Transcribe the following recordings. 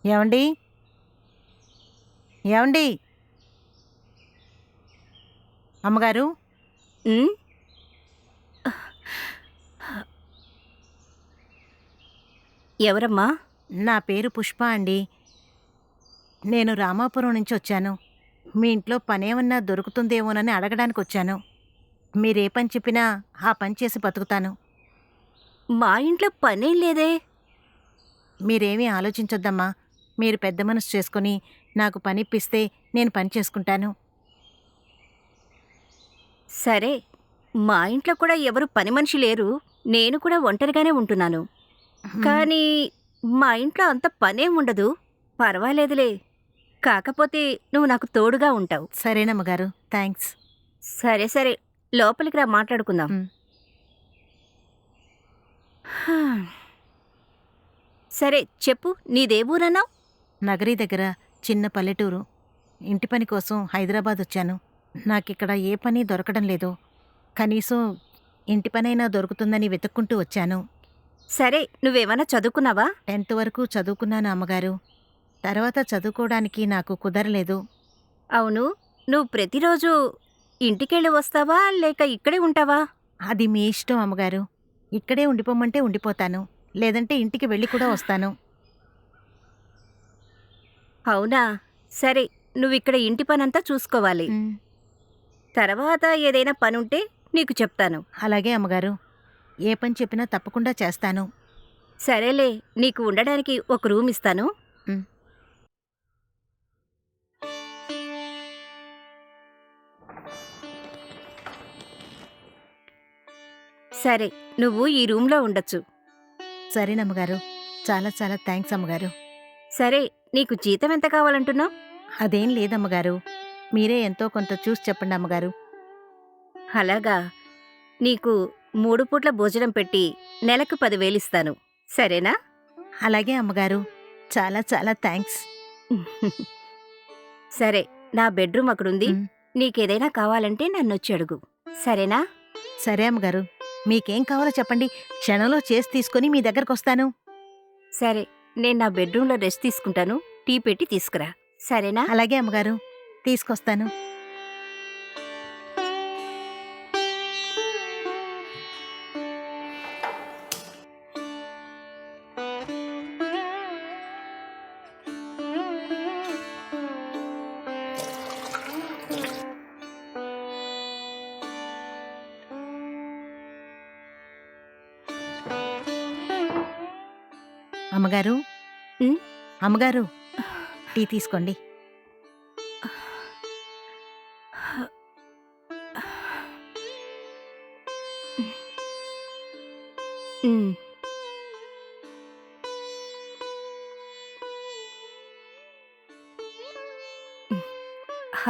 ఏవండి? ఏవండి? అమ్మగారు? హ్మ్. ఎవరమ్మా? నా పేరు పుష్ప అండి. నేను రామాపురం నుంచొచ్చాను. మీ ఇంట్లో పనేమన్నా దొరుకుతుందేమోనని అడగడానికొచ్చాను. మీరే పని చెప్పినా ఆ పని చేసి బతుకుతాను. మా ఇంట్లో పనేం లేదే. మీరేమీ ఆలోచించొద్దమ్మా. మీరు పెద్ద మనసు చేసుకొని నాకు పనిప్పిస్తే నేను పని చేసుకుంటాను. సరే, మా ఇంట్లో కూడా ఎవరు పని మనిషి లేరు. నేను కూడా ఒంటరిగానే ఉంటున్నాను. హ్మ్. కానీ మా ఇంట్లో అంత పనేం ఉండదు. పర్వాలేదులే. కాకపోతే నువ్వు నాకు తోడుగా ఉంటావు. సరేనమ్మగారు. థాంక్స్. సరే సరే, లోపలికి రా మాట్లాడుకుందాం. హ్మ్. హా. సరే చెప్పు, నీదే ఊరన్నావు? నగరి దగ్గర చిన్న పల్లెటూరు. ఇంటి పని కోసం హైదరాబాదొచ్చాను. నాకిక్కడ ఏ పని దొరకడం లేదు. కనీసం ఇంటి పనైనా దొరుకుతుందని వెతుక్కుంటూ వచ్చాను. సరే, నువ్వేమన్నా చదువుకున్నావా? 10th వరకు చదువుకున్నాను అమ్మగారు. తర్వాత చదువుకోవడానికి నాకు కుదరలేదు. అవును, నువ్వు ప్రతిరోజు ఇంటికెళ్ళి వస్తావా లేక ఇక్కడే ఉంటావా? అది మీ ఇష్టం అమ్మగారు. ఇక్కడే ఉండిపోమంటే ఉండిపోతాను. లేదంటే ఇంటికి వెళ్ళి కూడా వస్తాను. అవునా? సరే, నువ్విక్కడ ఇంటి పనంతా చూసుకోవాలి. హ్మ్. తర్వాత ఏదైనా పనుంటే నీకు చెప్తాను. అలాగే అమ్మగారు. ఏ పని చెప్పినా తప్పకుండా చేస్తాను. సరేలే, నీకు ఉండడానికి ఒక రూమ్ ఇస్తాను. హ్మ్. సరే, నువ్వు ఈ రూమ్లో ఉండొచ్చు. సరేనమ్మగారు. చాలా చాలా థాంక్స్ అమ్మగారు. సరే, నీకు జీతం ఎంత కావాలంటున్నావు? అదేం లేదమ్మగారు. మీరే ఎంతో కొంత చూసి చెప్పండి అమ్మగారు. అలాగా, నీకు 3 పూట్ల భోజనం పెట్టి నెలకు 10,000 ఇస్తాను. సరేనా? అలాగే అమ్మగారు. చాలా చాలా థాంక్స్. సరే, నా బెడ్రూమ్ అక్కడుంది. హ్మ్. నీకేదైనా కావాలంటే నన్నొచ్చి అడుగు. సరేనా? సరే అమ్మగారు. మీకేం కావాలో చెప్పండి. క్షణంలో చేసి తీసుకొని మీ దగ్గరకొస్తాను. సరే, నేను నా బెడ్రూమ్లో రెస్ట్ తీసుకుంటాను. టీ పెట్టి తీసుకురా. సరేనా? అలాగే అమ్మగారు. తీసుకొస్తాను. అమ్మగారు, ఉమ్, అమ్మగారు టీ తీసుకోండి. ఉమ్.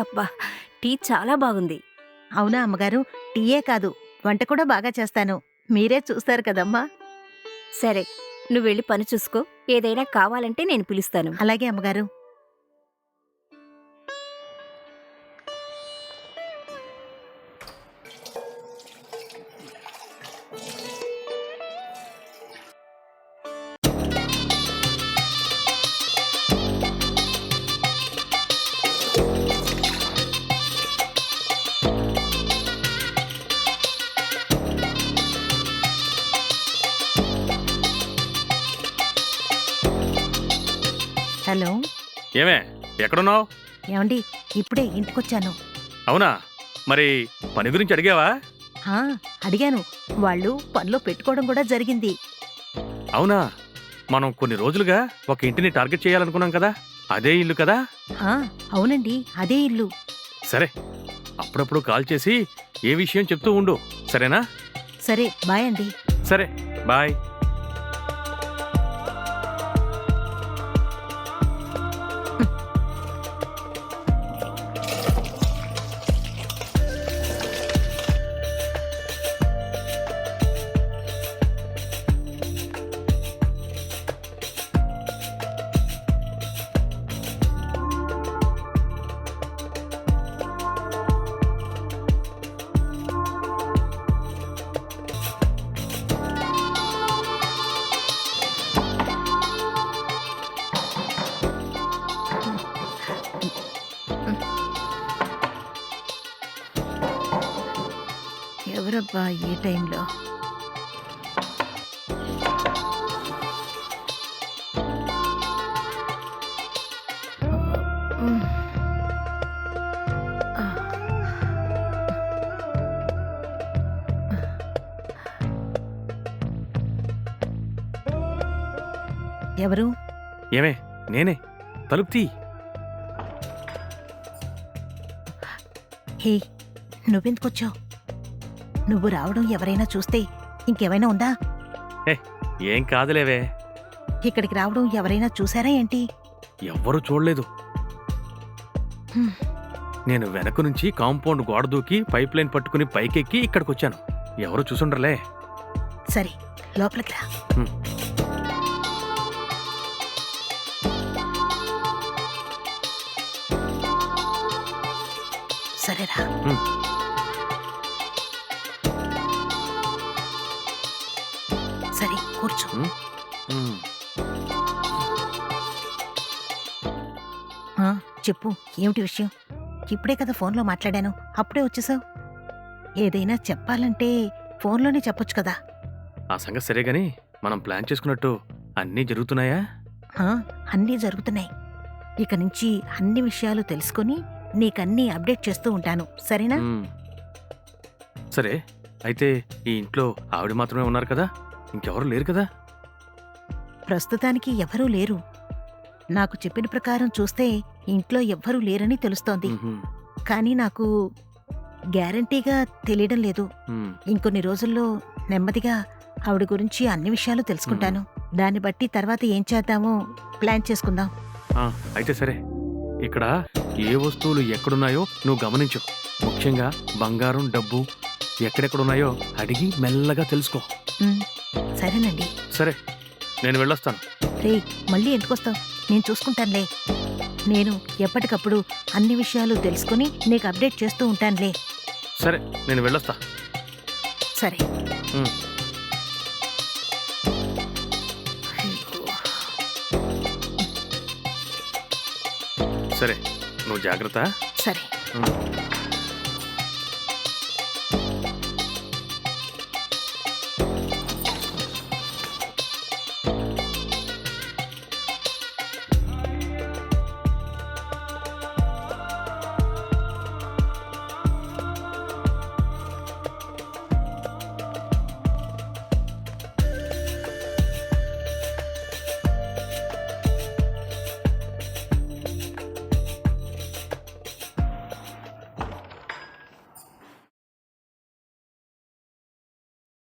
అబ్బా, టీ చాలా బాగుంది. అవునా అమ్మగారు? టీయే కాదు, వంట కూడా బాగా చేస్తాను. మీరే చూస్తారు కదమ్మా! సరే, నువ్వెళ్ళి పని చూసుకో. ఏదైనా కావాలంటే నేను పిలుస్తాను. అలాగే అమ్మగారు. హలో! ఏమే ఎక్కడున్నావు? ఏవండీ, ఇప్పుడే ఇంటికొచ్చాను. అవునా? మరి పని గురించి అడిగావా? ఆ! అడిగాను. వాళ్ళు పనిలో పెట్టుకోవడం కూడా జరిగింది. అవునా? మనం కొన్ని రోజులుగా ఒక ఇంటిని టార్గెట్ చేయాలనుకున్నాం కదా, అదే ఇల్లు కదా? ఆ! అవునండి, అదే ఇల్లు. సరే, అప్పుడప్పుడు కాల్ చేసి ఏ విషయం చెప్తూ ఉండు, సరేనా? సరే, బాయ్ అండి. సరే, బాయ్. అబ్బా ఈ టైంలో ఉమ్. ఆ. ఎవరు? ఏమే నేనే, తలుపు తీ. హే, నువ్వెందుకొచ్చావు? నువ్వు రావడం ఎవరైనా చూస్తే ఇంకేమైనా ఉందా? ఏం కాదులేవే. ఇక్కడికి రావడం ఎవరైనా చూసారా ఏంటి? ఎవ్వరూ చూడలేదు. హ్మ్. నేను వెనక నుంచి కాంపౌండ్ గోడ దూకి పైప్ లైన్ పట్టుకుని పైకెక్కి ఇక్కడికొచ్చాను. ఎవరు చూసుండర్లే. సరే, లోపలికి రా. హ్మ్. సరేరా. హ్మ్. సరే, కూర్చో. హ్మ్. హ్మ్. ఆ, చెప్పు, ఏమిటి విషయం? ఇప్పుడే కదా ఫోన్లో మాట్లాడాను, అప్పుడే వచ్చేసావు. ఏదైనా చెప్పాలంటే ఫోన్లోనే చెప్పొచ్చు కదా. ఆ సంగతి సరే గాని మనం ప్లాన్ చేసుకున్నట్టు అన్నీ జరుగుతున్నాయా? ఆ, అన్నీ జరుగుతున్నాయి. ఇక నుంచి అన్ని విషయాలు తెలుసుకొని నీకన్నీ అప్డేట్ చేస్తూ ఉంటాను, సరేనా? హ్మ్. సరే, అయితే ఈ ఇంట్లో ఆవిడ మాత్రమే ఉన్నారు కదా? ఇంకెవరు లేరు కదా? ప్రస్తుతానికి ఎవరూ లేరు. నాకు చెప్పిన ప్రకారం చూస్తే ఇంట్లో ఎవ్వరూ లేరని తెలుస్తోంది. మ్మ్హ్మ్. కానీ నాకు గ్యారంటీగా తెలియడం లేదు. మ్మ్. ఇంకొన్ని రోజుల్లో నెమ్మదిగా ఆవిడ గురించి అన్ని విషయాలు తెలుసుకుంటాను. దాన్ని బట్టి తర్వాత ఏం చేద్దామో ప్లాన్ చేసుకుందాం. ఆ, అయితే సరే. ఇక్కడ ఏ వస్తువులు ఎక్కడున్నాయో నువ్వు గమనించు. ముఖ్యంగా బంగారం, డబ్బు ఎక్కడెక్కడున్నాయో అడిగి మెల్లగా తెలుసుకో. ఉమ్, సరేనండి. సరే, నేను వెళ్ళొస్తాను. రే, మళ్ళీ ఎందుకొస్తావు? నేను చూసుకుంటానులే. నేను ఎప్పటికప్పుడు అన్ని విషయాలు తెలుసుకుని నీకు అప్డేట్ చేస్తూ ఉంటానులే. సరే, నేను వెళ్ళొస్తా. సరే. మ్మ్. సరే, నువ్వు జాగ్రత్త. సరే. మ్మ్.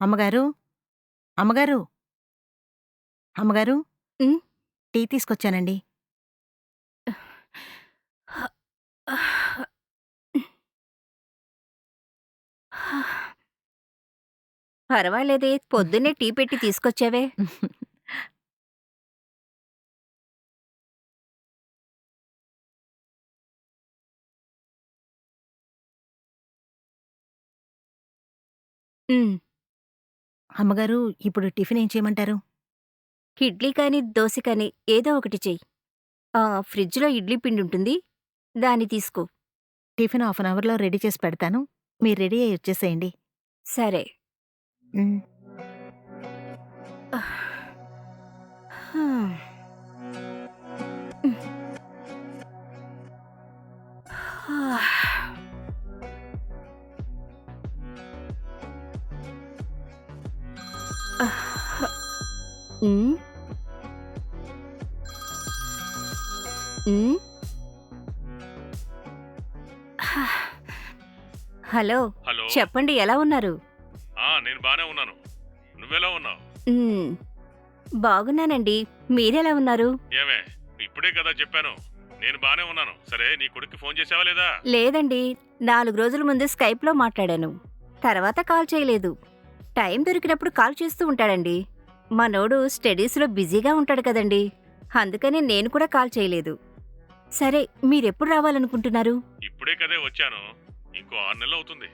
అమ్మగారు, అమ్మగారు, అమ్మగారు, ఉమ్. టీ తీసుకొచ్చానండి. పర్వాలేదే, పొద్దున్నే టీ పెట్టి తీసుకొచ్చావే. ఉమ్. అమ్మగారు, ఇప్పుడు టిఫిన్ ఏం చేయమంటారు? ఇడ్లీ కానీ దోశ కానీ ఏదో ఒకటి చెయ్యి. ఫ్రిడ్జ్లో ఇడ్లీ పిండి ఉంటుంది, దాన్ని తీసుకో. టిఫిన్ హాఫ్ అన్ అవర్లో రెడీ చేసి పెడతాను. మీరు రెడీ అయ్యి వచ్చేసేయండి. సరే. ఉమ్. హ్మ్. ఉమ్. ఉమ్. Hello, hello. చెప్పండి, ఎలా ఉన్నారు? నేను బానే ఉన్నాను. నువ్వెలా ఉన్నావు? ఉమ్. బాగున్నానండి, మీరెలా ఉన్నారు? ఏమే, ఇప్పుడే కదా చెప్పాను నేను బానే ఉన్నాను. సరే, నీ కొడుక్కి ఫోన్ చేసావా లేదా? లేదండి, 4 రోజుల ముందు స్కైప్లో మాట్లాడాను. తర్వాత కాల్ చేయలేదు. టైం దొరికినప్పుడు కాల్ చేస్తూ ఉంటాడండి. మనోడు స్టడీస్లో బిజీగా ఉంటాడు కదండి, అందుకని నేను కూడా కాల్ చేయలేదు. సరే, మీరెప్పుడు రావాలనుకుంటున్నారు? ఇప్పుడే కదే వచ్చాను. ఇంకో 6 నెలలు అవుతుంది.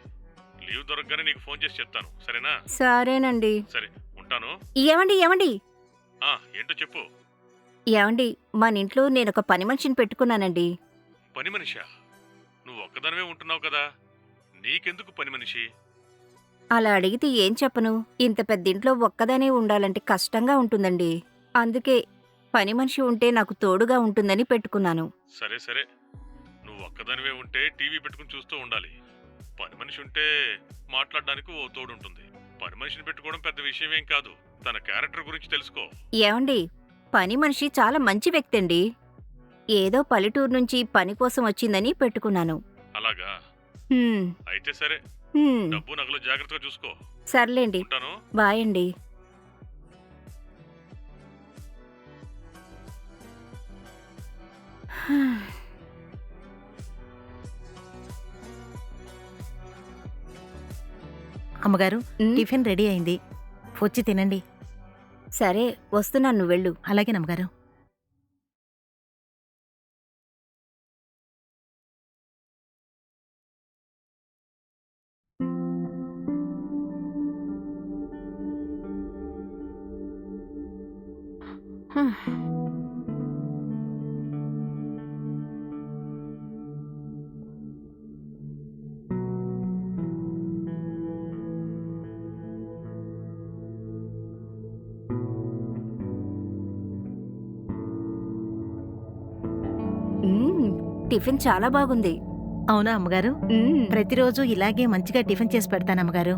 లీవ్ దొరకగానే నీకు ఫోన్ చేసి చెప్తాను, సరేనా? సరేనండి. సరే, ఉంటాను. ఏమండి ఏమండి ఏంటో చెప్పు. ఏమండి, మన ఇంట్లో నేనొక పని మనిషిని పెట్టుకున్నానండి. పని మనిషా? నువ్వు ఒక్కదానివే ఉంటున్నావు కదా, నీకెందుకు పని మనిషి? అలా అడిగితే ఏం చెప్పను. ఇంత పెద్దింట్లో ఒక్కదానే ఉండాలంటే కష్టంగా ఉంటుందండి. అందుకే పని మనిషి ఉంటే నాకు తోడుగా ఉంటుందని పెట్టుకున్నాను. సరే సరే, నువ్వు ఒక్కదానివే ఉంటే టీవీ పెట్టుకుని చూస్తూ ఉండాలి. పని మనిషి ఉంటే మాట్లాడడానికి ఓ తోడు ఉంటుంది. పని మనిషిని పెట్టుకోవడం పెద్ద విషయం ఏం కాదు. తన క్యారెక్టర్ గురించి తెలుసుకో. ఏమండి, పని మనిషి చాలా మంచి వ్యక్తి అండి. ఏదో పల్లెటూరు నుంచి పని కోసం వచ్చిందని పెట్టుకున్నాను. అలాగా? హ్మ్, అయితే సరే, హ్మ్. డబ్బు నగలు జాగ్రత్తగా చూసుకో. సర్లేండి, ఉంటాను. బాయ్ అండి. అమ్మగారు, ఉమ్, టిఫిన్ రెడీ అయింది. వచ్చి తినండి. సరే వస్తున్నాను, నువ్వు వెళ్ళు. అలాగే అమ్మగారు. ఉమ్, టిఫిన్ చాలా బాగుంది. అవునా అమ్మగారు? ఉమ్, ప్రతిరోజు ఇలాగే మంచిగా టిఫిన్ చేసి పెడతాను అమ్మగారు.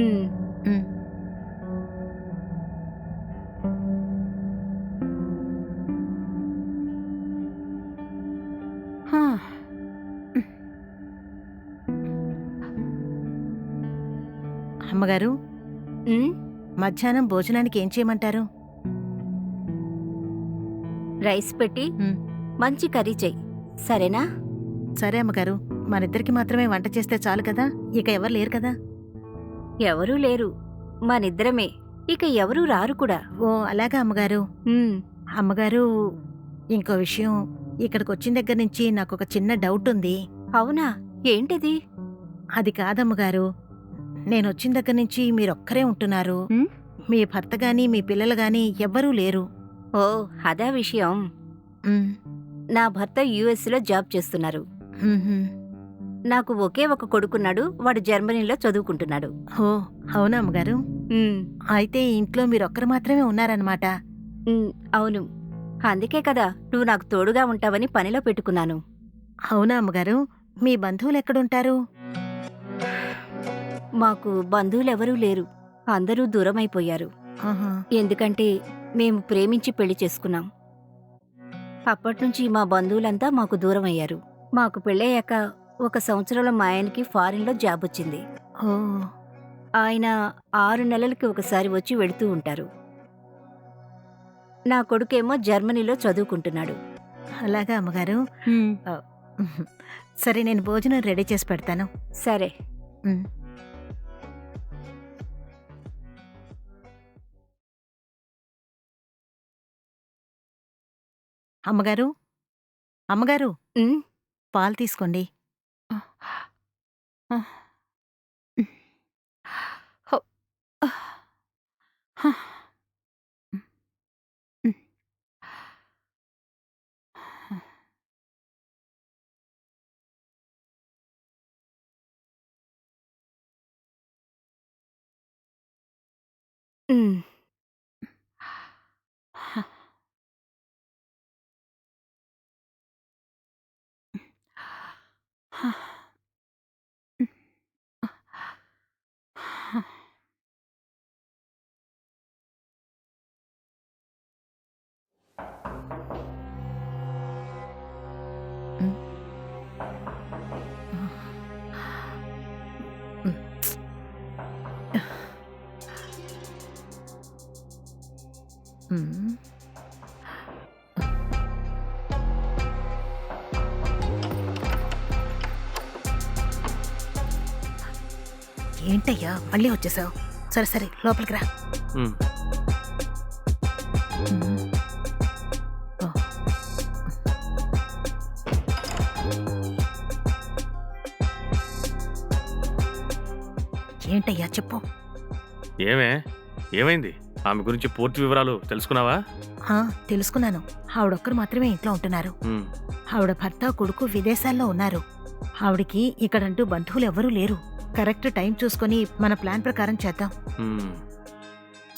ఉమ్. ఉమ్. హా. అమ్మగారు, ఉమ్, మధ్యాహ్నం భోజనానికి ఏం చేయమంటారు? రైస్ పెట్టి ఉమ్. మంచి కర్రీ చెయ్యి, సరేనా? సరే అమ్మగారు, మనిద్దరికి మాత్రమే వంట చేస్తే చాలు కదా, ఇక ఎవరు లేరు కదా. ఎవరూ లేరు, మనిద్దరమే. ఇక ఎవరూ రారు కూడా. ఓ అలాగా అమ్మగారు. ఉమ్, అమ్మగారు, ఇంకో విషయం, ఇక్కడికి వచ్చిన దగ్గర నుంచి నాకు ఒక చిన్న డౌట్ ఉంది. అవునా? ఏంటిది? అది కాదమ్మగారు, నేను వచ్చిన దగ్గర నుంచి మీరొక్కరే ఉంటున్నారు. ఉమ్, మీ భర్త గాని మీ పిల్లలు గాని ఎవ్వరూ లేరు. ఓ అదా విషయం. ఉమ్. నా భర్త యుఎస్లో జాబ్ చేస్తున్నారు. ఉహుం. నాకు ఒకే ఒక కొడుకున్నాడు, వాడు జర్మనీలో చదువుకుంటున్నాడు. ఓ అవునా అమ్మగారు? ఉమ్, అయితే ఇంట్లో మీరొక్కరు మాత్రమే ఉన్నారన్నమాట. ఉమ్, అవును. అందుకే కదా నువ్వు నాకు తోడుగా ఉంటావని పనిలో పెట్టుకున్నాను. అవునా అమ్మగారు? మీ బంధువులు ఎక్కడుంటారు? మాకు బంధువులెవరూ లేరు, అందరూ దూరమైపోయారు. ఆహా. ఎందుకంటే మేము ప్రేమించి పెళ్లి చేసుకున్నాం. అప్పట్నుంచి మా బంధువులంతా మాకు దూరమయ్యారు. మాకు పెళ్ళయ్యాక 1 సంవత్సరంలో మా ఆయనకి ఫారిన్లో జాబ్ వచ్చింది. ఓ ఆయన 6 నెలలకి ఒకసారి వచ్చి వెళుతూ ఉంటారు. నా కొడుకేమో జర్మనీలో చదువుకుంటున్నాడు. అలాగా అమ్మగారు? ఆ, ఉహుం. సరే, నేను భోజనం రెడీ చేసి పెడతాను. సరే. ఉమ్. అమ్మగారు, అమ్మగారు, ఉమ్, పాలు తీసుకోండి. ఉమ్. ఉమ్. ఏంటయ్యా మళ్ళీ వచ్చేసావు? సరే సరే, లోపలికి రా. ఉమ్. ఉమ్. ఓ. ఏంటయ్యా చెప్పు. ఏమైంది? ఆమె గురించి పూర్తి వివరాలు తెలుసుకున్నావా? ఆ, తెలుసుకున్నాను. ఆవిడొక్కరు మాత్రమే ఇంట్లో ఉంటున్నారు. ఉమ్. ఆవిడ భర్త కొడుకు విదేశాల్లో ఉన్నారు. ఆవిడికి ఇక్కడంటూ బంధువులు ఎవ్వరూ లేరు. కరెక్ట్ టైం చూసుకొని మన ప్లాన్ ప్రకారం చేద్దాం.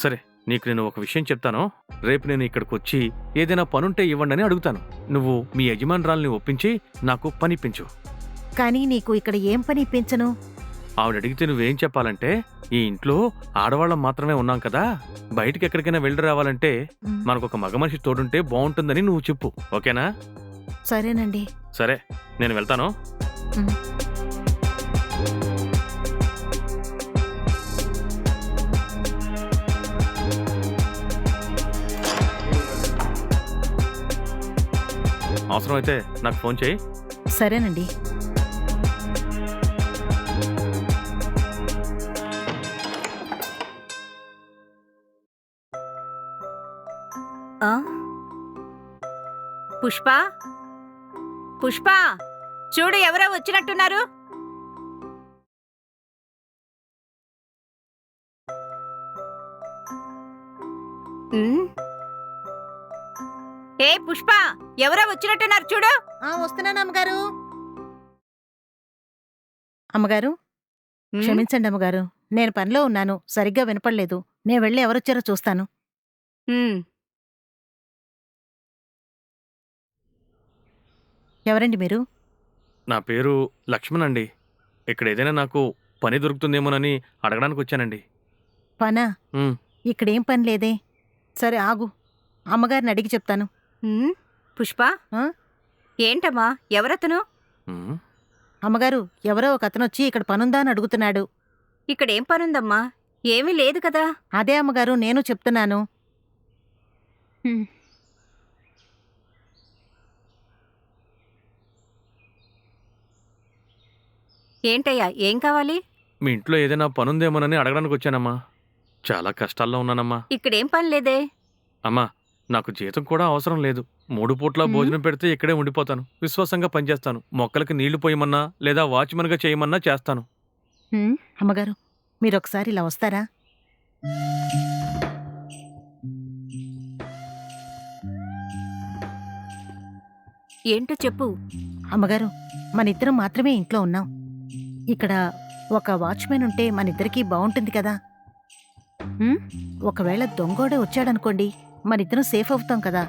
సరే, నీకు నేను ఒక విషయం చెప్తాను. రేపు నేను ఇక్కడికి వచ్చి ఏదైనా పనుంటే ఇవ్వండి అని అడుగుతాను. నువ్వు మీ యజమానురాల్ని ఒప్పించి నాకు పనిప్పించు. కానీ నీకు ఇక్కడ ఏం పని ఇప్పించను? ఆవిడ అడిగితే నువ్వేం చెప్పాలంటే, ఈ ఇంట్లో ఆడవాళ్ళం మాత్రమే ఉన్నాం కదా, బయటికి ఎక్కడికైనా వెళ్ళి రావాలంటే మనకొక మగ మనిషి తోడుంటే బాగుంటుందని నువ్వు చెప్పు. ఓకేనా? సరేనండి. సరే, నేను వెళ్తాను. అవసరమైతే నాకు ఫోన్ చేయి. సరేనండి. ఆ? పుష్ప, పుష్ప, చూడు ఎవరో వచ్చినట్టున్నారు. ఉమ్. ఏ పుష్ప, ఎవరో వచ్చినట్టున్నారు చూడు. వస్తున్నాను అమ్మగారు. అమ్మగారు, ఉమ్. క్షమించండి అమ్మగారు, నేను పనిలో ఉన్నాను, సరిగ్గా వినపడలేదు. నేను వెళ్ళి ఎవరొచ్చారో చూస్తాను. ఉమ్. ఎవరండి మీరు? నా పేరు లక్ష్మణ్ అండి. ఇక్కడ ఏదైనా నాకు పని దొరుకుతుందేమోనని అడగడానికి వచ్చానండి. పనా? ఉమ్. ఇక్కడేం పని లేదే. సరే ఆగు, అమ్మగారిని అడిగి చెప్తాను. ఉమ్. పుష్ప, ఆ? ఏంటమ్మా, ఎవరతను? ఉమ్. అమ్మగారు, ఎవరో ఒక అతనొచ్చి ఇక్కడ పనుందా అని అడుగుతున్నాడు. ఇక్కడేం పనుందమ్మా? ఏమీ లేదు కదా. అదే అమ్మగారు నేను చెప్తున్నాను. ఏంటయ్యా, ఏం కావాలి? మీ ఇంట్లో ఏదైనా పనుందేమోనని అడగడానికి వచ్చానమ్మా. చాలా కష్టాల్లో ఉన్నానమ్మా. ఇక్కడేం పని లేదే. అమ్మా, నాకు జీతం కూడా అవసరం లేదు. 3 పూట్ల భోజనం పెడితే ఇక్కడే ఉండిపోతాను. విశ్వాసంగా పనిచేస్తాను. మొక్కలకి నీళ్లు పోయమన్నా లేదా వాచ్మెన్గా చేయమన్నా చేస్తాను. అమ్మగారు, మీరొకసారి ఇలా వస్తారా? ఏంటో చెప్పు. అమ్మగారు, మనిద్దరం మాత్రమే ఇంట్లో ఉన్నాం. ఇక్కడ ఒక వాచ్మెన్ ఉంటే మనిద్దరికీ బాగుంటుంది కదా. ఒకవేళ దొంగోడే వచ్చాడనుకోండి, మనిద్దరం సేఫ్ అవుతాం కదా.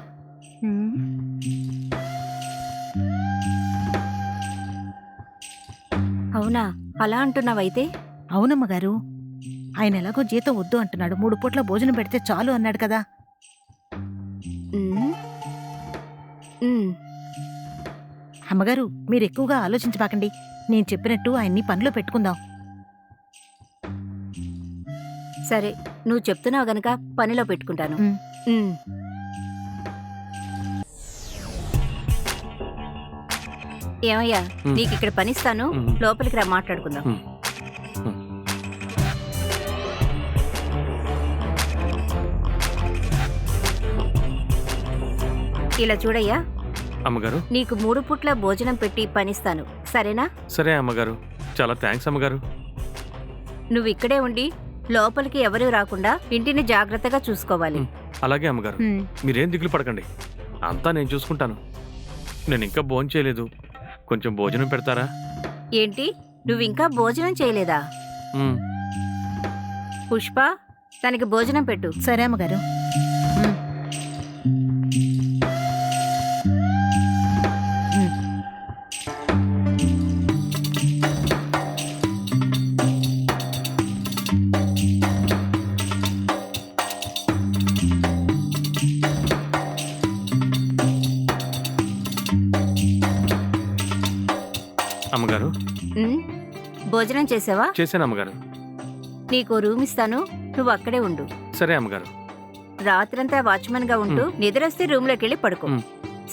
అవునా, అలా అంటున్నావైతే? అవునమ్మగారు, ఆయన ఎలాగో జీతం వద్దు అంటున్నాడు. 3 పూట్ల భోజనం పెడితే చాలు అన్నాడు కదా. ఉమ్. ఉమ్. అమ్మగారు, మీరు ఎక్కువగా ఆలోచించబాకండి. నేను చెప్పినట్టు ఆయన్ని పనిలో పెట్టుకుందాం. సరే, నువ్వు చెప్తున్నావు గనక పనిలో పెట్టుకుంటాను. ఉమ్. ఉమ్. ఏమయ్యా, ఉమ్. నీకిక్కడ పనిస్తాను, ఉమ్. లోపలికి రా, మాట్లాడుకుందాం. ఉమ్. ఉమ్. ఇలా చూడయ్యా, అమ్మగారు. నీకు 3 పూట్ల భోజనం పెట్టి పనిస్తాను, సరేనా? సరే అమ్మగారు, చాలా థ్యాంక్స్ అమ్మగారు. నువ్వు ఇక్కడే ఉండి లోపలికి ఎవరూ రాకుండా ఇంటిని జాగ్రత్తగా చూసుకోవాలి. అలాగే అమ్మగారు, మీరేం దిగులు పడకండి, అంతా నేను చూసుకుంటాను. నేను ఇంకా భోజనం చేయలేదు, కొంచెం భోజనం పెడతారా? ఏంటి, నువ్వింకా భోజనం చేయలేదా? ఉమ్. పుష్ప, తనకి భోజనం పెట్టు. సరే అమ్మగారు. అమ్మగారు. ఉమ్. భోజనం చేసావా? చేశాను అమ్మగారు. నీకో రూమ్ ఇస్తాను, నువ్వు అక్కడే ఉండు. సరే అమ్మగారు. రాత్రంతా వాచ్మెన్ గా ఉంటూ నిద్రొస్తే రూమ్లోకి వెళ్ళి పడుకో,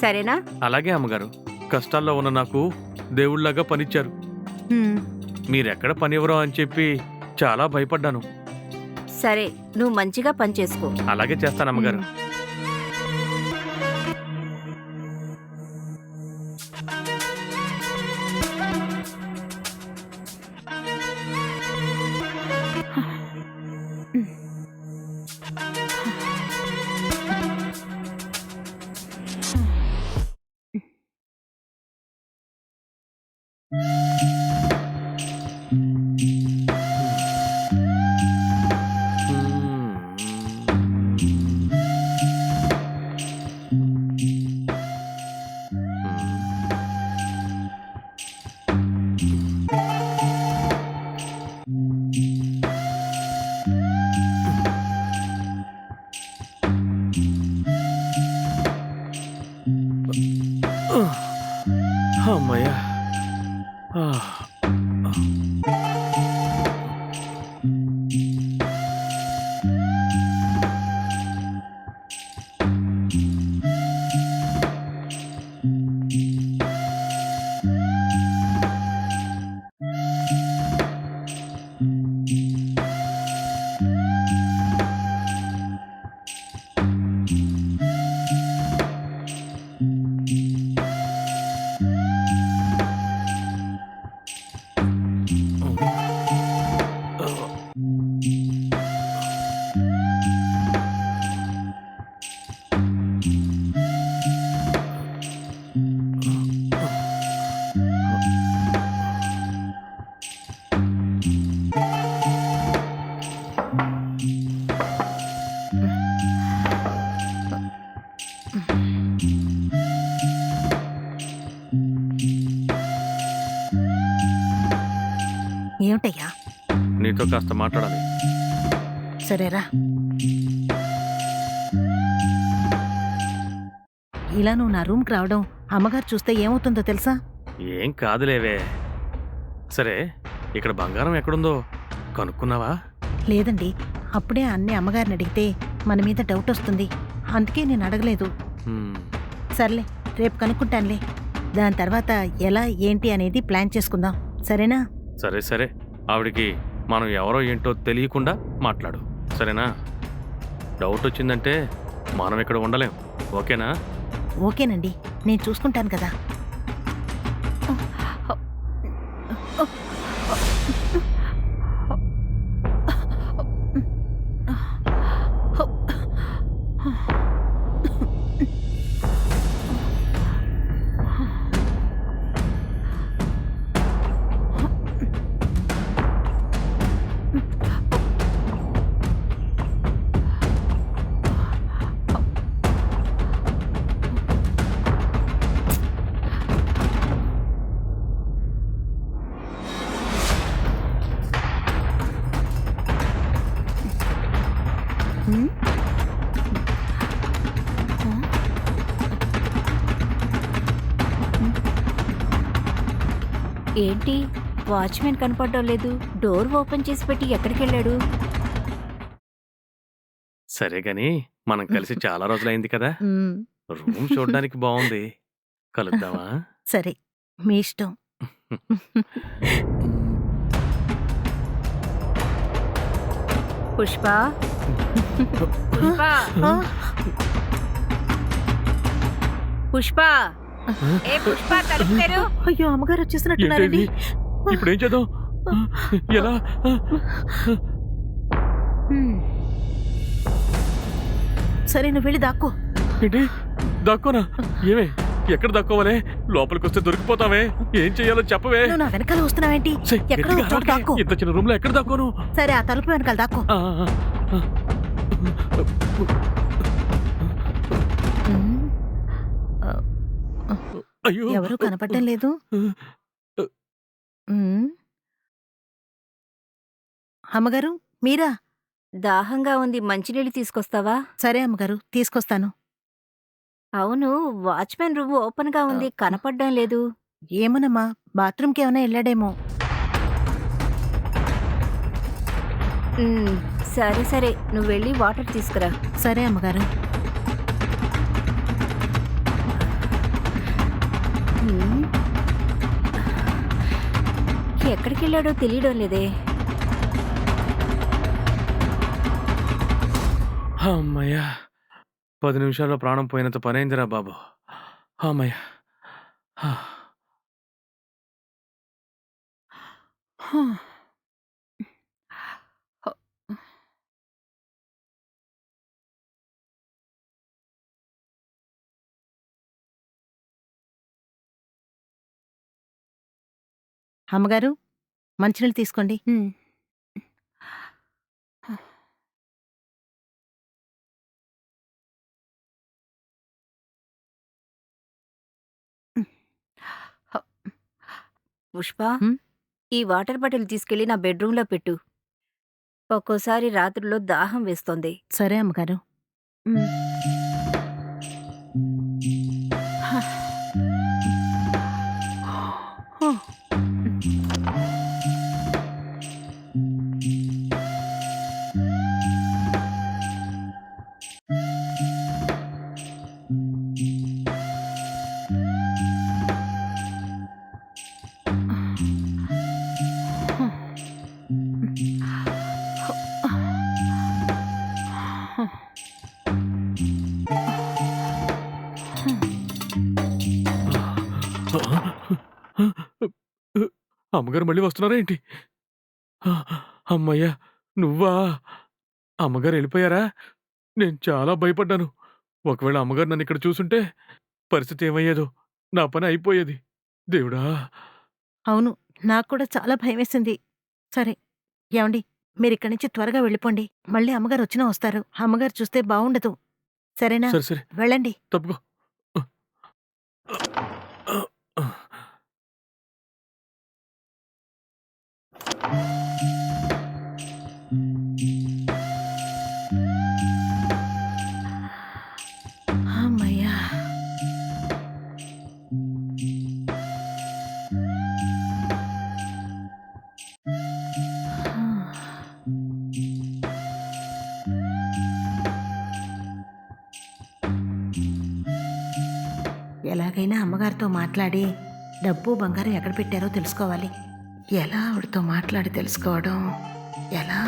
సరేనా? అలాగే అమ్మగారు. కష్టాల్లో ఉన్న నాకు దేవుళ్లాగా పనిచ్చారు. మీరెక్కడ పనివ్వరో అని చెప్పి చాలా భయపడ్డాను. సరే, నువ్వు మంచిగా పని చేసుకో. అలాగే చేస్తాను అమ్మగారు. అమ్మయ్యా. ఆ. ఏమిటయ్యా? నీతో కాస్త మాట్లాడాలి. సరేరా. ఇలా నువ్వు నా రూమ్కి రావడం అమ్మగారు చూస్తే ఏమవుతుందో తెలుసా? ఏం కాదులేవే. సరే, ఇక్కడ బంగారం ఎక్కడుందో కనుక్కున్నావా? లేదండి, అప్పుడే అన్నీ అమ్మగారిని అడిగితే మన మీద డౌట్ వస్తుంది. అందుకే నేను అడగలేదు. హ్మ్. సర్లే, రేపు కనుక్కుంటానులే. దాని తర్వాత ఎలా ఏంటి అనేది ప్లాన్ చేసుకుందాం. సరేనా? సరే సరే, ఆవిడికి మనం ఎవరో ఏంటో తెలియకుండా మాట్లాడు, సరేనా? డౌట్ వచ్చిందంటే మనం ఇక్కడ ఉండలేం, ఓకేనా? ఓకేనండి, నేను చూసుకుంటాను కదా. ఏంటి వాచ్మెన్ కనపడడం లేదు? డోర్ ఓపెన్ చేసి పెట్టి ఎక్కడికి వెళ్ళాడు? సరే గాని, మనం కలిసి చాలా రోజులైంది కదా. మ్మ్. రూమ్ చూడడానికి బాగుంది, కలుద్దామా? సరే, మీ ఇష్టం. పుష్ప, పుష్ప, ఆ, పుష్ప, ఏ పుష్ప, తలుపు తెరు. అయ్యో, అమ్మగారు వచ్చేసినట్టున్నారండి. ఏంటిది? ఇప్పుడు ఏం చేద్దాం? ఎలా? మ్మ్. సరే, నువ్వు వెళ్ళి దాక్కో. ఏంటి, దాక్కోనా? ఏమే, ఎక్కడ దాక్కోవాలే? లోపలికి వస్తే దొరికిపోతావే. ఏం చెయ్యాలో చెప్పవే. నువ్వు నా వెనకాల వస్తున్నావేంటి? ఛీ, ఎక్కడో గట్టిగా ఒక చోట అరవకే. దాక్కో. ఇంత చిన్న రూమ్ లో ఎక్కడ దాక్కోను? సరే, ఆ తలుపు వెనకాల దాక్కో. ఆ, ఆ, ఆ. మ్మ్. అయ్యో, ఎవరూ కనపడటం లేదు. మ్మ్. అమ్మగారు, మీరా? దాహంగా ఉంది, మంచినీళ్ళు తీసుకొస్తావా? సరే అమ్మగారు, తీసుకొస్తాను. అవును, వాచ్మెన్ రూమ్ ఓపెన్ గా ఉంది, కనపడడం లేదు. ఏమోనమ్మా, బాత్రూమ్కి ఏమైనా వెళ్ళాడేమో. సరే సరే, నువ్వు వెళ్ళి వాటర్ తీసుకురా. సరే అమ్మగారు. ఉమ్, ఎక్కడికి వెళ్ళాడో తెలియడం లేదే. అమ్మయ్యా, 10 నిమిషాల్లో ప్రాణం పోయినంత పనైందిరా బాబు. అమ్మయ్యా. అమ్మగారు, మంచినీళ్ళు తీసుకోండి. పుష్ప, హ్మ్? ఈ వాటర్ బాటిల్ తీసుకెళ్లి నా బెడ్రూమ్లో పెట్టు. ఒక్కోసారి రాత్రుల్లో దాహం వేస్తోంది. సరే అమ్మగారు. మ్మ్. అమ్మగారు మళ్ళీ వస్తున్నారా ఏంటి? ఆ, అమ్మయ్యా, నువ్వా? అమ్మగారు వెళ్ళిపోయారా? నేను చాలా భయపడ్డాను. ఒకవేళ అమ్మగారు నన్ను ఇక్కడ చూసుంటే పరిస్థితి ఏమయ్యేదో, నా పని అయిపోయేది. దేవుడా! అవును, నాకు కూడా చాలా భయమేసింది. సరే, ఏవండి, మీరిక్కడి నుంచి త్వరగా వెళ్ళిపోండి. మళ్ళీ అమ్మగారు వచ్చినా వస్తారు. అమ్మగారు చూస్తే బావుండదు. సరేనా? సరే సరే, వెళ్ళండి. తప్పుకో. హమ్మయ్య! ఎలాగైనా అమ్మగారితో మాట్లాడి డబ్బు, బంగారం ఎక్కడ పెట్టారో తెలుసుకోవాలి. ఎలా ఆవిడతో మాట్లాడి తెలుసుకోవడం ఎలా?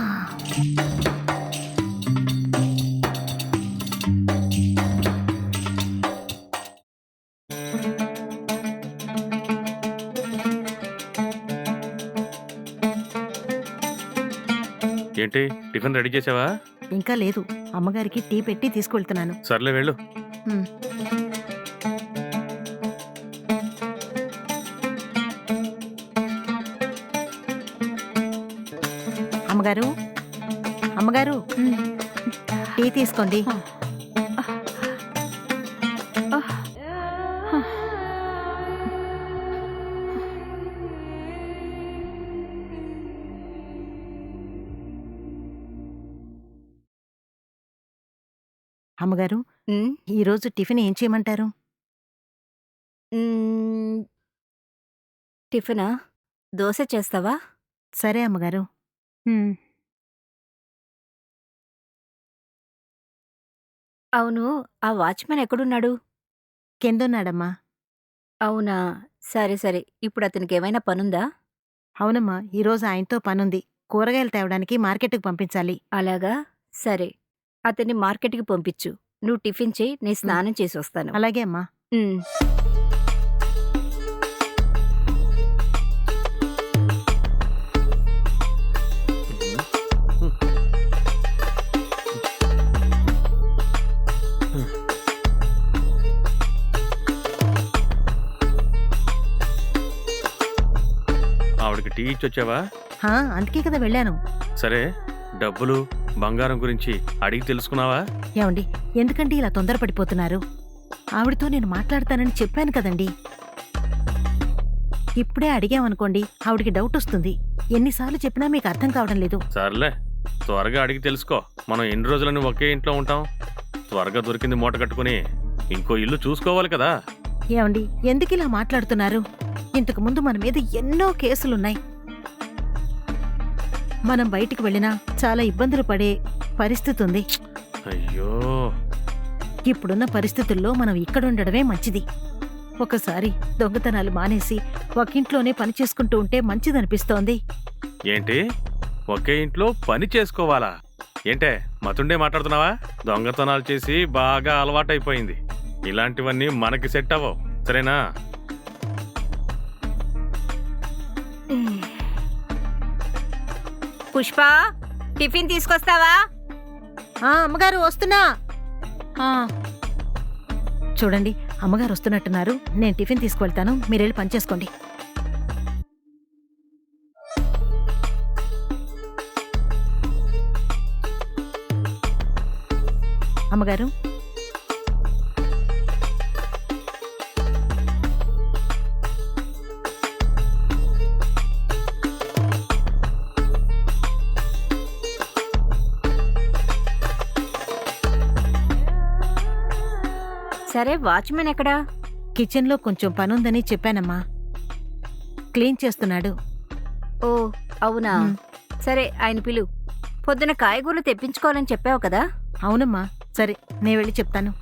ఏంటి, టిఫిన్ రెడీ చేసావా? ఇంకా లేదు. అమ్మగారికి టీ పెట్టి తీసుకువెళ్తున్నాను. సర్లే వెళ్ళు. హ్మ్. అమ్మగారు, అమ్మగారు, టీ తీసుకోండి. అమ్మగారు, ఉమ్, ఈరోజు టిఫిన్ ఏం చేయమంటారు? ఉమ్, టిఫినా? దోశ చేస్తావా? సరే అమ్మగారు. అవును, ఆ వాచ్‌మెన్ ఎక్కడున్నాడు? కిందున్నాడమ్మా. అవునా? సరే సరే. ఇప్పుడు అతనికేమైనా పనుందా? అవునమ్మా, ఈరోజు ఆయనతో పనుంది. కూరగాయలు తేవడానికి మార్కెట్‌కి పంపించాలి. అలాగా? సరే. అతన్ని మార్కెట్‌కి పంపించు. నువ్వు టిఫిన్ చెయ్యి, నేను స్నానం చేసొస్తాను. అలాగే అమ్మా. ఉమ్. ఆవిడకి టీ ఇచ్చొచ్చావా? అందుకే కదా వెళ్ళాను. సరే, డబ్బులు, బంగారం గురించి అడిగి తెలుసుకున్నావా? ఏవండి, ఎందుకండి ఇలా తొందరపడిపోతున్నారు? ఆవిడతో నేను మాట్లాడతానని చెప్పాను కదండి. ఇప్పుడే అడిగామనుకోండి, ఆవిడికి డౌట్ వస్తుంది. ఎన్నిసార్లు చెప్పినా మీకు అర్థం కావడం లేదు. సర్లే, త్వరగా అడిగి తెలుసుకో. మనం ఎన్ని రోజులని ఒకే ఇంట్లో ఉంటాం? త్వరగా దొరికింది మూట కట్టుకుని ఇంకో ఇల్లు చూసుకోవాలి కదా. ఏవండి, ఎందుకు ఇలా మాట్లాడుతున్నారు? ఇంతకు ముందు మన మీద ఎన్నో కేసులున్నాయి. మనం బయటికి వెళ్ళినా చాలా ఇబ్బందులు పడే పరిస్థితి ఉంది. అయ్యో, ఇప్పుడున్న పరిస్థితుల్లో మనం ఇక్కడుండడమే మంచిది. ఒకసారి దొంగతనాలు మానేసి ఒకింట్లోనే పని చేసుకుంటూ ఉంటే మంచిదనిపిస్తోంది. ఏంటి, ఒకే ఇంట్లో పని చేసుకోవాలా? ఏంటే, మతుండే మాట్లాడుతున్నావా? దొంగతనాలు చేసి బాగా అలవాటైపోయింది. ఇలాంటివన్నీ మనకి సెట్ అవ్వవు, సరేనా? పుష్ప, టిఫిన్ తీసుకొస్తావా? అమ్మగారు వస్తున్నా. చూడండి, అమ్మగారు వస్తున్నట్టున్నారు. నేను టిఫిన్ తీసుకువెళ్తాను, మీరెళ్ళి పని చేసుకోండి. అమ్మగారు, సరే, వాచ్‌మెన్ ఎక్కడా? కిచెన్లో కొంచెం పనుందని చెప్పానమ్మా. క్లీన్ చేస్తున్నాడు. ఓ, అవునా? ఉమ్. సరే, ఆయన పిలు. పొద్దున కాయగూరలు తెప్పించుకోవాలని చెప్పావు కదా? అవునమ్మా. సరే, నేను వెళ్ళి చెప్తాను.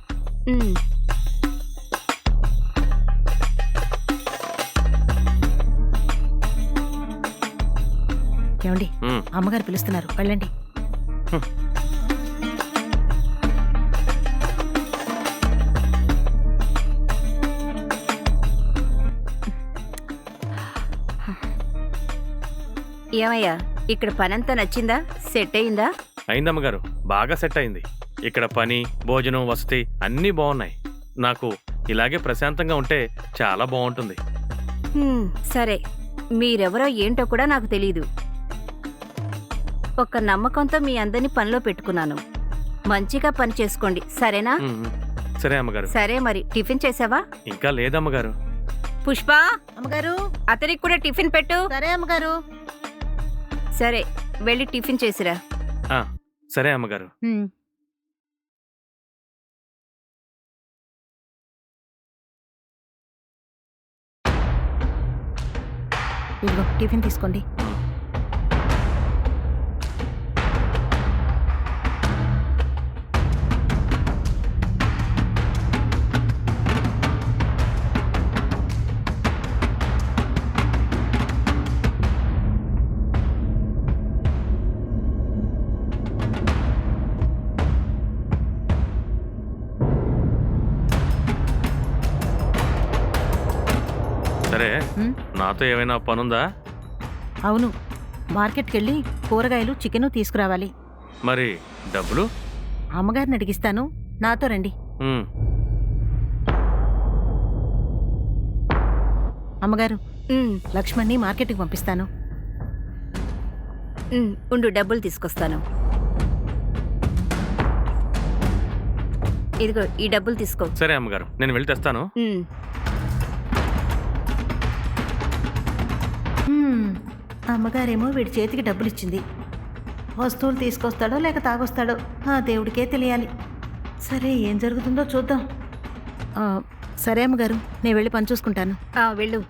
ఉమ్. ఏమండి, ఉమ్, అమ్మగారు పిలుస్తున్నారు, వెళ్ళండి. ఏమయ్యా, ఇక్కడ పనంతా నచ్చిందా? సెట్ అయిందా? అయిందమ్మగారు, బాగా సెట్ అయింది. ఇక్కడ పని, భోజనం, వసతి అన్నీ బాగున్నాయి. నాకు ఇలాగే ప్రశాంతంగా ఉంటే చాలా బాగుంటుంది. సరే, మీరెవరో ఏంటో కూడా నాకు తెలీదు. ఒక నమ్మకంతో మీ అందరినీ పనిలో పెట్టుకున్నాను. మంచిగా పని చేసుకోండి, సరేనా? సరే అమ్మగారు. సరే, మరి టిఫిన్ చేసావా? ఇంకా లేదమ్మగారు. పుష్ప, అమ్మగారు. అతనికి కూడా టిఫిన్ పెట్టు. సరే అమ్మగారు. సరే, వెళ్ళి టిఫిన్ చేసిరా. సరే అమ్మగారు. ఇదిగో టిఫిన్ తీసుకోండి. సరే, నాతో ఏమైనా పనుందా? అవును, మార్కెట్కి వెళ్ళి కూరగాయలు, చికెను తీసుకురావాలి. మరి డబ్బులు? అమ్మగారిని అడిగిస్తాను, నాతో రండి. అమ్మగారు, లక్ష్మణ్ని మార్కెట్కి పంపిస్తాను. ఉండు, డబ్బులు తీసుకొస్తాను. ఇదిగో ఈ డబ్బులు తీసుకో. సరే అమ్మగారు, నేను వెళ్ళి తెస్తాను. అమ్మగారేమో వీడి చేతికి డబ్బులు ఇచ్చింది. వస్తువులు తీసుకొస్తాడో లేక తాగొస్తాడో ఆ దేవుడికే తెలియాలి. సరే, ఏం జరుగుతుందో చూద్దాం. సరే అమ్మగారు, నేను వెళ్ళి పని చూసుకుంటాను. వెళ్ళు.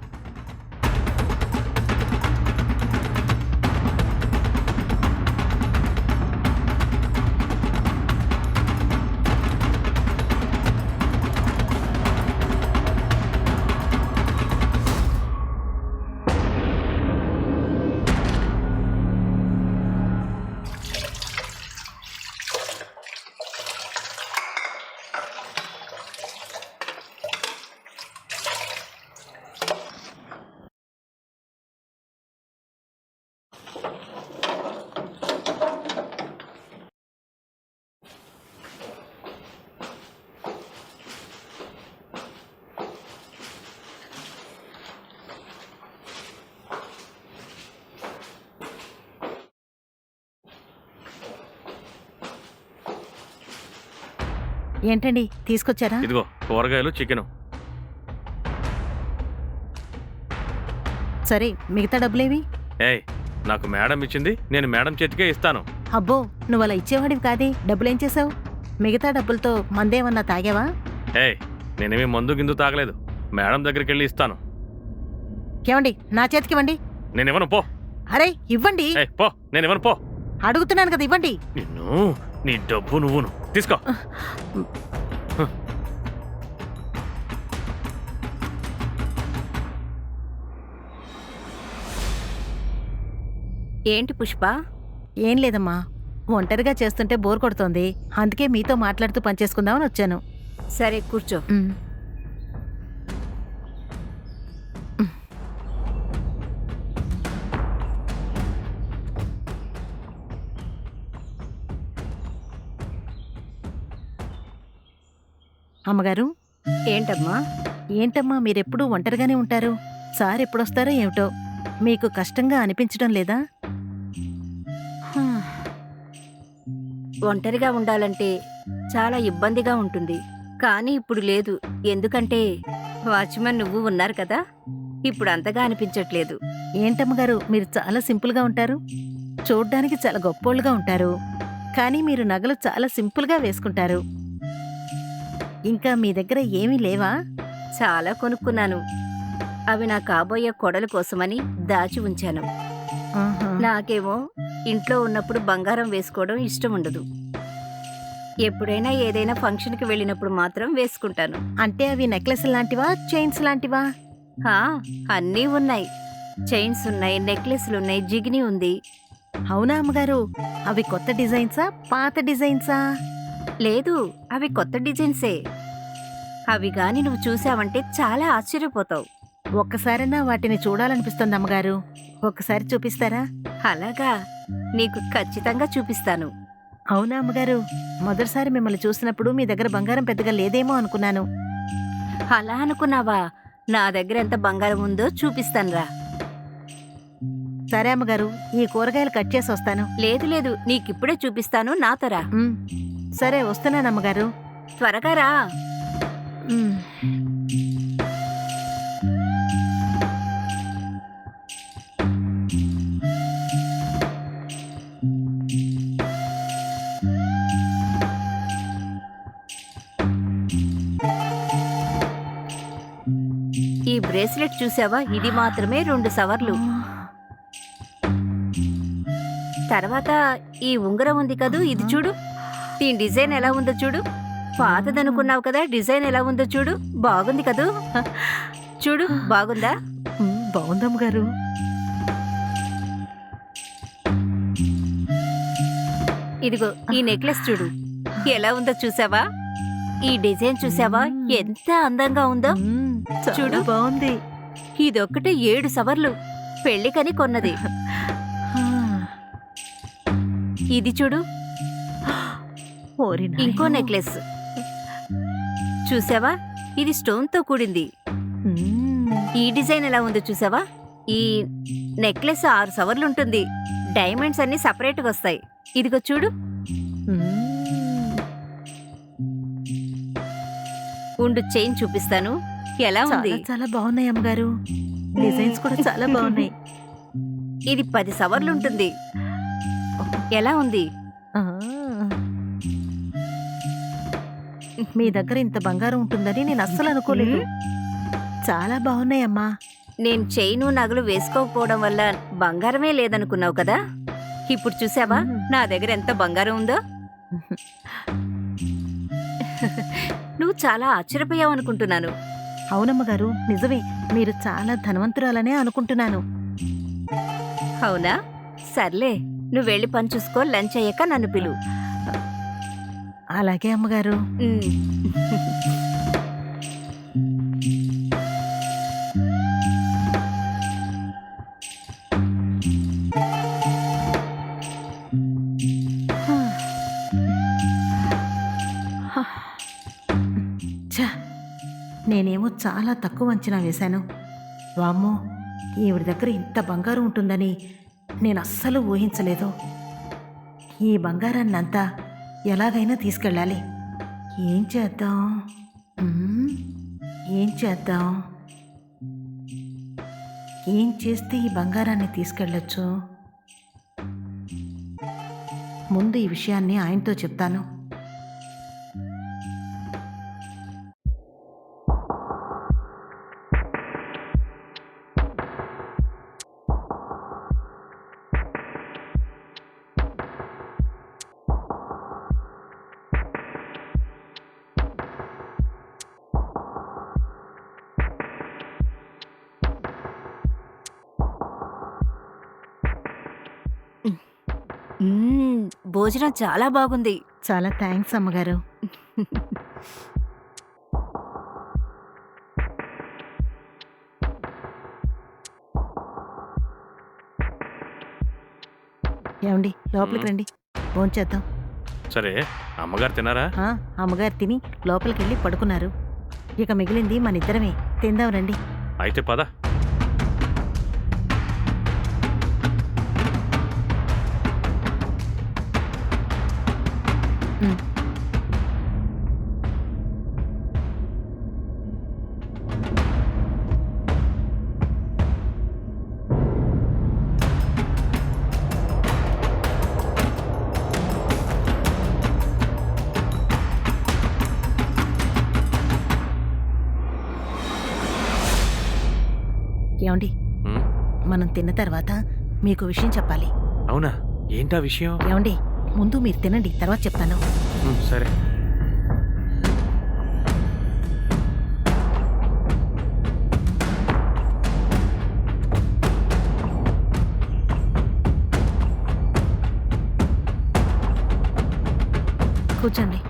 ఏంటండి తీసుకొచ్చారా? ఇదిగో కూరగాయలు, చికెను. సరే, మిగతా డబ్బులేవి? ఏయ్, నాకు మేడం ఇచ్చింది, నేను మేడం చేతికే ఇస్తాను. అబ్బో, నువ్వు అలా ఇచ్చేవాడివి కాదే. డబ్బులేం చేసావు? మిగతా డబ్బులతో మందేమన్నా తాగావా? ఏయ్, నేనేమీ మందు గిందు తాగలేదు. మేడం దగ్గరికి వెళ్ళి ఇస్తాను. ఏమండి, నా చేతికి ఇవ్వండి. నేను ఇవ్వను, పో. అరే ఇవ్వండి. పో, నేను ఇవ్వను, పో. అడుగుతున్నాను కదా, ఇవ్వండి. నిన్ను, నీ డబ్బు నువ్వును తీసుకో. ఏంటి పుష్ప? ఏం లేదమ్మా, ఒంటరిగా చేస్తుంటే బోర్ కొడుతోంది. అందుకే మీతో మాట్లాడుతూ పనిచేసుకుందామని వచ్చాను. సరే, కూర్చో. అమ్మగారు. ఏంటమ్మా మీరెప్పుడూ ఒంటరిగానే ఉంటారు. సార్ ఎప్పుడొస్తారో ఏమిటో. మీకు కష్టంగా అనిపించడం లేదా? ఒంటరిగా ఉండాలంటే చాలా ఇబ్బందిగా ఉంటుంది. కానీ ఇప్పుడు లేదు. ఎందుకంటే వాచ్మెన్ నువ్వు ఉన్నారు కదా, ఇప్పుడు అంతగా అనిపించట్లేదు. ఏంటమ్మగారు, మీరు చాలా సింపుల్గా ఉంటారు. చూడ్డానికి చాలా గొప్పోళ్ళుగా ఉంటారు. కానీ మీరు నగలు చాలా సింపుల్గా వేసుకుంటారు. ఇంకా మీ దగ్గర ఏమీ లేవా? చాలా కొనుక్కున్నాను. అవి నా కాబోయే కొడల కోసమని దాచి ఉంచాను. నాకేమో ఇంట్లో ఉన్నప్పుడు బంగారం వేసుకోవడం ఇష్టం ఉండదు. ఎప్పుడైనా ఏదైనా ఫంక్షన్కి వెళ్ళినప్పుడు మాత్రం వేసుకుంటాను. అంటే అవి నెక్లెస్ లాంటివా, చైన్స్ లాంటివా? అన్నీ ఉన్నాయి. చైన్స్ ఉన్నాయి, నెక్లెస్లున్నాయి, జిగిని ఉంది. అవునా అమ్మగారు? అవి కొత్త డిజైన్సా, పాత డిజైన్సా? లేదు, అవి కొత్త డిజైన్సే. అవి గాని నువ్వు చూసావంటే చాలా ఆశ్చర్యపోతావు. ఒక్కసారైనా వాటిని చూడాలనిపిస్తుంది అమ్మగారు. ఒక్కసారి చూపిస్తారా? అలాగా, నీకు ఖచ్చితంగా చూపిస్తాను. అవునా అమ్మగారు? మొదటిసారి మిమ్మల్ని చూసినప్పుడు మీ దగ్గర బంగారం పెద్దగా లేదేమో అనుకున్నాను. అలా అనుకున్నావా? నా దగ్గర ఎంత బంగారం ఉందో చూపిస్తానురా. సరే అమ్మగారు, ఈ కూరగాయలు కట్ చేసి వస్తాను. లేదు లేదు, నీకిప్పుడే చూపిస్తాను, నాతోరా. ఉమ్, సరే వస్తున్నాను అమ్మగారు. త్వరగా రా. ఉమ్. ఈ బ్రేస్లెట్ చూసావా? ఇది మాత్రమే 2 సవర్లు. తర్వాత ఈ ఉంగరం ఉంది కదూ, ఇది చూడు. దీని డిజైన్ ఎలా ఉందో చూడు. పాతదనుకున్నావు కదా, డిజైన్ ఎలా ఉందో చూడు. బాగుంది కదూ? చూడు, బాగుందా? బాగుందమ్మగారు. ఇదిగో ఈ నెక్లెస్ చూడు, ఎలా ఉందో చూసావా? ఈ డిజైన్ చూసావా? ఎంత అందంగా ఉందో. చూడు, చూడు. బాగుంది. ఇదొక్కటే 7 సవర్లు, పెళ్లికని కొన్నది. ఇది చూడు, ఓరి ఇంకో నాయనో. నెక్లెస్ చూసావా? ఇది స్టోన్ తో కూడింది. ఉమ్. ఈ డిజైన్ ఎలా ఉందో చూసావా? ఈ నెక్లెస్ 6 సవర్లు ఉంటుంది. డైమండ్స్ అన్ని సపరేట్గా వస్తాయి. ఇదిగో చూడు. ఉమ్. ఉండు, చైన్ చూపిస్తాను, ఎలా ఉంది. చాలా చాలా బాగున్నాయి అమ్మగారు. డిజైన్స్ కూడా చాలా బాగున్నాయి. ఇది 10 సవర్లు ఉంటుంది. ఎలా ఉంది? ఆ. మీ దగ్గర ఇంత బంగారం ఉంటుందని నేను అస్సలు అనుకోలేదు. చాలా బాగున్నాయమ్మా. నేను చైను నగలు వేసుకోకపోవడం వల్ల బంగారమే లేదనుకున్నావు కదా. ఇప్పుడు చూసావా నా దగ్గర ఎంత బంగారం ఉందో. నువ్వు చాలా ఆశ్చర్యపోయావు అనుకుంటున్నాను. అవునమ్మగారు, నిజమే. మీరు చాలా ధనవంతురాలనే అనుకుంటున్నాను. అవునా? సర్లే, నువ్వు వెళ్ళి పని చూసుకో. లంచ్ అయ్యాక నన్ను పిలు. అలాగే అమ్మగారు. ఛ, నేనేమో చాలా తక్కువ అంచనా వేశాను. వామ్మో, ఈవిడ దగ్గర ఇంత బంగారం ఉంటుందని నేను అస్సలు ఊహించలేదు. ఈ బంగారాన్నంతా ఎలాగైనా తీసుకెళ్ళాలి. ఏం చేద్దాం? ఏం చేద్దాం? ఏం చేస్తే ఈ బంగారాన్ని తీసుకెళ్ళొచ్చు? ముందు ఈ విషయాన్ని ఆయనతో చెప్తాను. భోజనం చాలా బాగుంది. చాలా థ్యాంక్స్ అమ్మగారు. ఏమండి, లోపలికి రండి, భోంచేద్దాం. సరే, అమ్మగారు తిన్నారా? ఆ, అమ్మగారు తిని లోపలికి వెళ్ళి పడుకున్నారు. ఇక మిగిలింది మనిద్దరమే. తిందాం రండి. అయితే పద. ఏమండి, ఉమ్, మనం తిన్న తర్వాత మీకు విషయం చెప్పాలి. అవునా? ఏంటా విషయం? ఏమండి, ముందు మీరు తినండి, తర్వాత చెప్తాను. సరే. కూర్చోండి.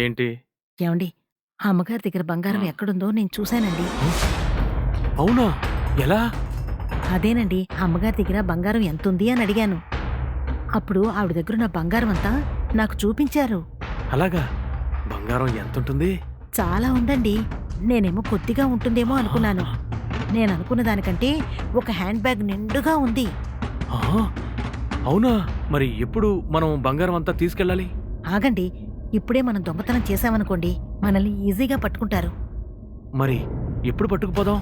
ఏంటి? ఏమండి, అమ్మగారి దగ్గర బంగారం ఎక్కడుందో నేను చూశానండి. అవునా? ఎలా? అదేనండి, అమ్మగారి దగ్గర బంగారం ఎంతుంది అని అడిగాను. అప్పుడు ఆవిడ దగ్గరున్న బంగారం అంతా నాకు చూపించారు. అలాగా? బంగారం ఎంతుంటుంది? చాలా ఉందండి. నేనేమో కొద్దిగా ఉంటుందేమో అనుకున్నాను. నేను అనుకున్న దానికంటే ఒక హ్యాండ్ బ్యాగ్ నిండుగా ఉంది. ఆ, అవునా? మరి ఎప్పుడు మనం బంగారం అంతా తీసుకెళ్ళాలి? ఆగండి, ఇప్పుడే మనం దొంగతనం చేశామనుకోండి, మనల్ని ఈజీగా పట్టుకుంటారు. మరి ఎప్పుడు పట్టుకుపోదాం?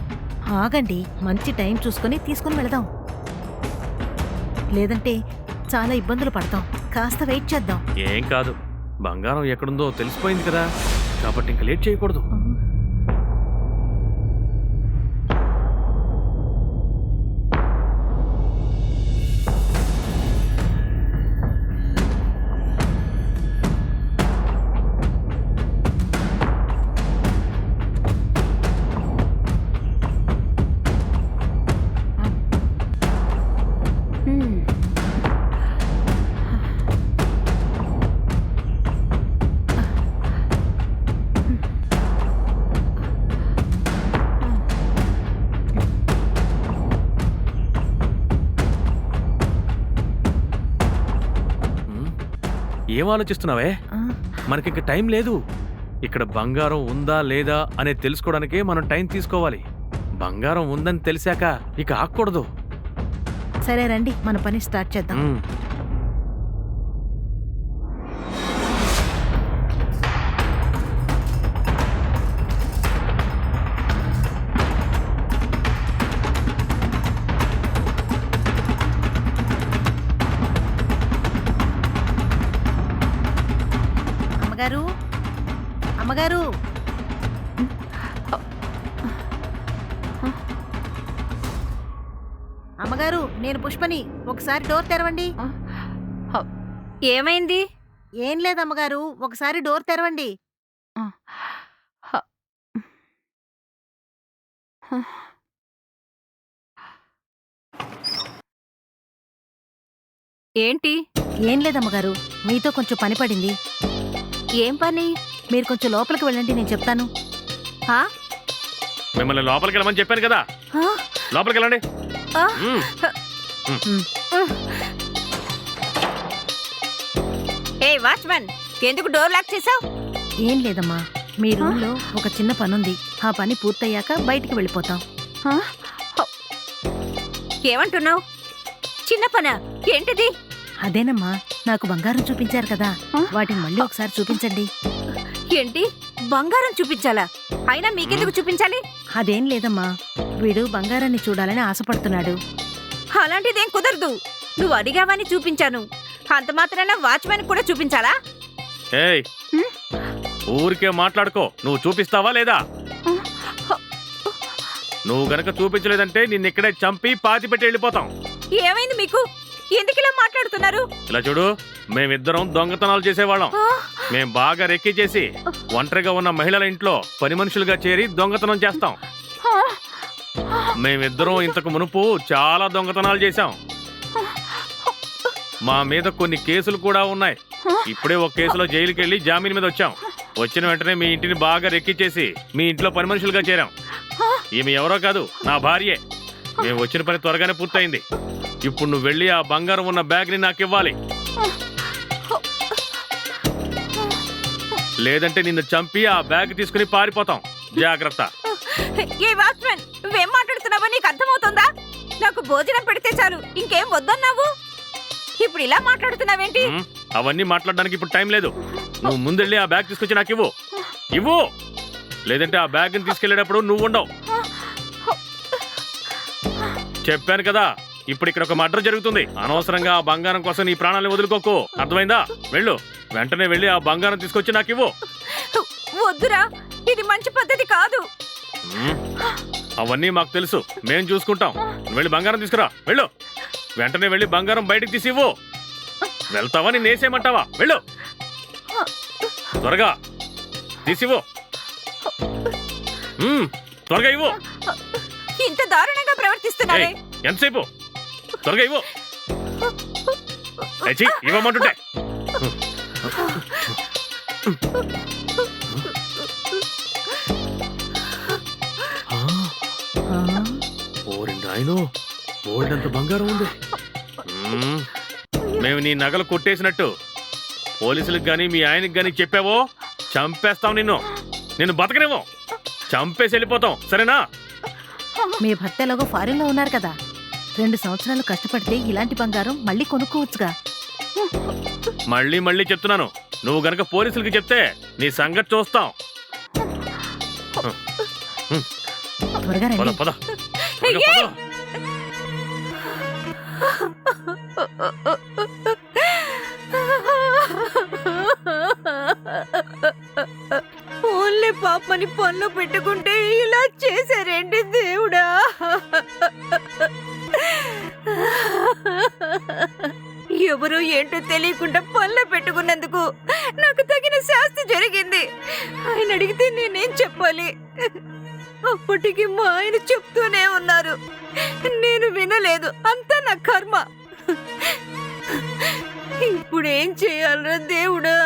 ఆగండి, మంచి టైం చూసుకొని తీసుకుని వెళదాం. లేదంటే చాలా ఇబ్బందులు పడతాం. కాస్త వెయిట్ చేద్దాం. ఏం కాదు, బంగారం ఎక్కడుందో తెలిసిపోయింది కదా, కాబట్టి ఇంక లేట్ చేయకూడదు. ఏం ఆలోచిస్తున్నావే? మనకింక టైం లేదు. ఇక్కడ బంగారం ఉందా లేదా అనేది తెలుసుకోవడానికే మనం టైం తీసుకోవాలి. బంగారం ఉందని తెలిసాక ఇక ఆగకూడదు. సరే రండి, మన పని స్టార్ట్ చేద్దాం. అమ్మగారు, అమ్మగారు, అమ్మగారు, నేను పుష్పని. ఒకసారి డోర్ తెరవండి. ఏమైంది? ఏం లేదు అమ్మగారు, ఒకసారి డోర్ తెరవండి. ఏంటి? ఏం లేదమ్మగారు, మీతో కొంచెం పని పడింది. ఏం పని? మీరు కొంచెం లోపలికి వెళ్ళండి, నేను చెప్తాను. ఆ? మిమ్మల్ని లోపలికి వెళ్ళమని చెప్పాను కదా, ఆ? లోపలికి వెళ్ళండి. ఆ? మ్మ్. ఏ వాచ్మన్, ఎందుకు డోర్ లాక్ చేసావు? ఏం లేదమ్మా, మీ రూమ్లో ఒక చిన్న పనుంది. ఆ పని పూర్తయ్యాక బయటికి వెళ్ళిపోతాం. ఏమంటున్నావు? చిన్న పనా? ఏంటిది? అదేనమ్మా, నాకు బంగారం చూపించారు కదా, వాటిని మళ్ళీ ఒకసారి చూపించండి. ఏంటి? బంగారం చూపించాలా? అయినా మీకెందుకు చూపించాలి? అదేం లేదమ్మా, వీడు బంగారాన్ని చూడాలని ఆశపడుతున్నాడు. అలాంటిదేం కుదరదు. నువ్వు అడిగావని చూపించాను. అంత మాత్రాన వాచ్మెన్ కూడా చూపించాలా? ఏయ్, ఊరికే మాట్లాడుకో. నువ్వు చూపిస్తావా లేదా? నువ్వు గనక చూపించలేదంటే నిన్నిక్కడే చంపి పాతిపెట్టి వెళ్ళిపోతాం. ఏమైంది మీకు? ఎందుకు ఇలా మాట్లాడుతున్నారు? ఇలా చూడు, మేమిద్దరం దొంగతనాలు చేసేవాళ్ళం. మేం బాగా రెక్కి చేసి ఒంటరిగా ఉన్న మహిళల ఇంట్లో పని మనుషులుగా చేరి దొంగతనం చేస్తాం. మేమిద్దరం ఇంతకు మునుపు చాలా దొంగతనాలు చేశాం. మా మీద కొన్ని కేసులు కూడా ఉన్నాయి. ఇప్పుడే ఒక కేసులో జైలుకి వెళ్ళి జామీన్ మీద వచ్చాం. వచ్చిన వెంటనే మీ ఇంటిని బాగా రెక్కిచ్చేసి మీ ఇంట్లో పని మనుషులుగా చేరాం. ఈమె ఎవరో కాదు, నా భార్యే. మేము వచ్చిన పని త్వరగానే పూర్తయింది. ఇప్పుడు నువ్వు వెళ్ళి ఆ బంగారం ఉన్న బ్యాగ్ని నాకు ఇవ్వాలి, లేదంటే నిన్ను చంపి ఆ బ్యాగ్ తీసుకుని పారిపోతాం. జాగ్రత్త. ఏ వాచ్మెన్, నువ్వేం మాట్లాడుతున్నావో నీకు అర్థమవుతుందా? నాకు భోజనం పెడితే చాలు, ఇంకేం వద్దన్నావు. ఇప్పుడు ఇలా మాట్లాడుతున్నావేంటి? అవన్నీ మాట్లాడడానికి ఇప్పుడు టైం లేదు. నువ్వు ముందెళ్ళి ఆ బ్యాగ్ తీసుకొచ్చి నాకు ఇవ్వు. ఇవ్వు, లేదంటే ఆ బ్యాగ్ని తీసుకెళ్లేటప్పుడు నువ్వు ఉండవు. చెప్పాను కదా, ఇప్పుడు ఇక్కడ ఒక మర్డర్ జరుగుతుంది. అనవసరంగా ఆ బంగారం కోసం నీ ప్రాణాలను వదులుకోకు, అర్థమైందా? వెళ్ళు, వెంటనే వెళ్ళి ఆ బంగారం తీసుకొచ్చి నాకు ఇవ్వు. వద్దురా, ఇది మంచి పద్ధతి కాదు. అవన్నీ మాకు తెలుసు, మేం చూసుకుంటాం. వెళ్ళి బంగారం తీసుకురా, వెళ్ళు. వెంటనే వెళ్ళి బంగారం బయటకు తీసి ఇవ్వు. వెళ్తావా, నేను వేసేయమంటావా? వెళ్ళు, త్వరగా తీసివ్వు. త్వరగా ఇవ్వు. ఇంత దారుణంగా ప్రవర్తిస్తున్నారే. ఎంతసేపు? త్వరగా ఇవ్వు. ఇవ్వమంటుంటే. నాయనో బోల్డంత బంగారం ఉంది. మేము నీ నగలు కొట్టేసినట్టు పోలీసులకు గాని మీ ఆయనకి గాని చెప్పావో చంపేస్తాం నిన్ను బతకనివ్వం. చంపేసి వెళ్ళిపోతాం, సరేనా? మీ భర్త ఎలాగో ఫారిన్లో ఉన్నారు కదా, 2 సంవత్సరాలు కష్టపడితే ఇలాంటి బంగారం మళ్ళీ కొనుక్కోవచ్చుగా. మళ్ళీ చెప్తున్నాను, నువ్వు గనక పోలీసులకి చెప్తే నీ సంగతి చూస్తాం. త్వరగా పద రండి. పద త్వరగా పద. ఓన్లీ పాపని పనిలో పెట్టుకుంటే ఇలా చేశారేంటి దేవుడా? ఎవరో ఏంటో తెలియకుండా పనిలో పెట్టుకున్నందుకు నాకు తగిన శాస్తి జరిగింది. ఆయన అడిగితే నేనేం చెప్పాలి? అప్పటికి మా ఆయన చెప్తూనే ఉన్నారు, నేను వినలేదు. అంతా నా కర్మ. ఇప్పుడేం చేయాలరా దేవుడా?